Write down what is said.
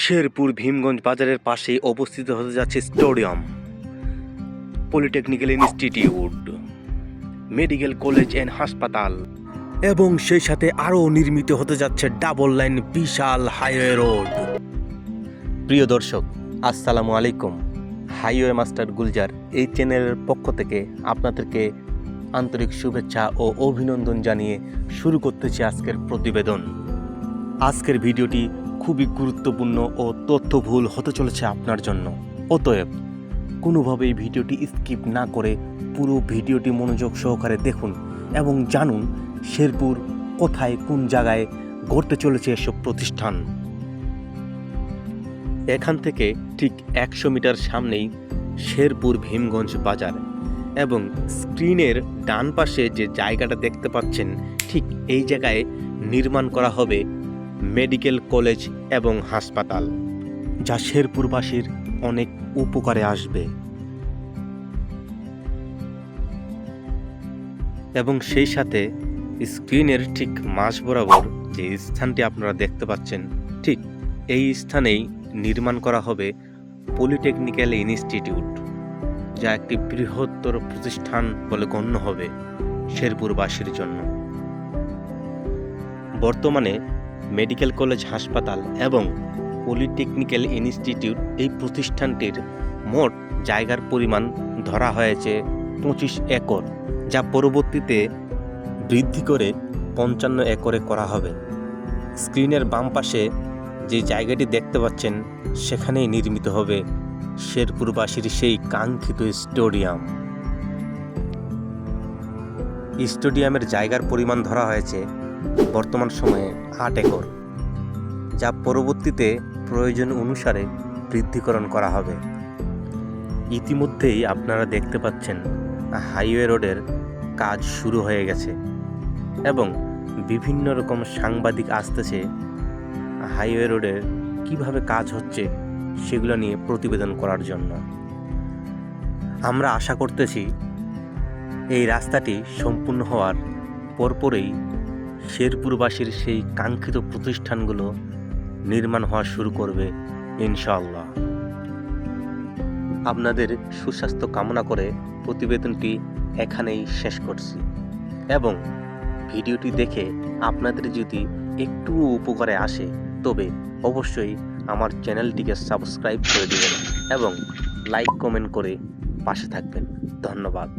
শেরপুর ভীমগঞ্জ বাজারের পাশেই অবস্থিত হতে যাচ্ছে stadium, polytechnical institute, medical college and হাসপাতাল এবং সেই সাথে আরও নির্মিত হতে যাচ্ছে ডাবল লাইন বিশাল হাইওয়ে রোড। প্রিয় দর্শক, আসসালামু আলাইকুম। হাইওয়ে মাস্টার গুলজার এই চ্যানেলের পক্ষ থেকে আপনাদেরকে আন্তরিক শুভেচ্ছা ও অভিনন্দন জানিয়ে শুরু করতেছি আজকের প্রতিবেদন। আজকের ভিডিওটি খুবই গুরুত্বপূর্ণ ও তথ্যবহুল হতে চলেছে আপনার জন্য। অতএব কোনোভাবেই ভিডিওটি স্কিপ না করে পুরো ভিডিওটি মনোযোগ সহকারে দেখুন এবং জানুন শেরপুর কোথায় কোন জায়গায় গড়তে চলেছে এসব প্রতিষ্ঠান। এখান থেকে ঠিক 100 মিটার সামনেই শেরপুর ভীমগঞ্জ বাজার এবং স্ক্রিনের ডান পাশে যে জায়গাটা দেখতে পাচ্ছেন ঠিক এই জায়গায় নির্মাণ করা হবে মেডিকেল কলেজ এবং হাসপাতাল, যা শেরপুরবাসীর অনেক উপকারে আসবে। এবং সেই সাথে স্ক্রিনের ঠিক মাঝ বরাবর যে স্থানটি আপনারা দেখতে পাচ্ছেন ঠিক এই স্থানেই নির্মাণ করা হবে পলিটেকনিক্যাল ইনস্টিটিউট, যা একটি বৃহত্তর প্রতিষ্ঠান বলে গণ্য হবে শেরপুরবাসীর জন্য। বর্তমানে মেডিকেল কলেজ, হাসপাতাল এবং পলিটেকনিক্যাল ইনস্টিটিউট এই প্রতিষ্ঠানটির মোট জায়গার পরিমাণ ধরা হয়েছে 25 একর, যা পরবর্তীতে বৃদ্ধি করে 55 একরে করা হবে। স্ক্রিনের বাম পাশে যে জায়গাটি দেখতে পাচ্ছেন সেখানেই নির্মিত হবে শেরপুরবাসীর সেই কাঙ্ক্ষিত স্টেডিয়াম। স্টেডিয়ামের জায়গার পরিমাণ ধরা হয়েছে বর্তমান সময়ে 8 একর, যা পরবর্তীতে প্রয়োজন অনুসারে বৃদ্ধিকরণ করা হবে। ইতিমধ্যেই আপনারা দেখতে পাচ্ছেন হাইওয়ে রোডের কাজ শুরু হয়ে গেছে এবং বিভিন্ন রকম সাংবাদিক আসতেছে হাইওয়ে রোডের কিভাবে কাজ হচ্ছে সেগুলো নিয়ে প্রতিবেদন করার জন্য। আমরা আশা করতেছি এই রাস্তাটি সম্পূর্ণ হওয়ার পরপরই শেরপুরবাসীর সেই কাঙ্ক্ষিত প্রতিষ্ঠানগুলো নির্মাণ হওয়া শুরু করবে ইনশাআল্লাহ। আপনাদের সুস্বাস্থ্য কামনা করে প্রতিবেদনটি এখানেই শেষ করছি এবং ভিডিওটি দেখে আপনাদের যদি একটু উপকারে আসে তবে অবশ্যই আমার চ্যানেলটিকে সাবস্ক্রাইব করে দেবেন এবং লাইক কমেন্ট করে পাশে থাকবেন। ধন্যবাদ।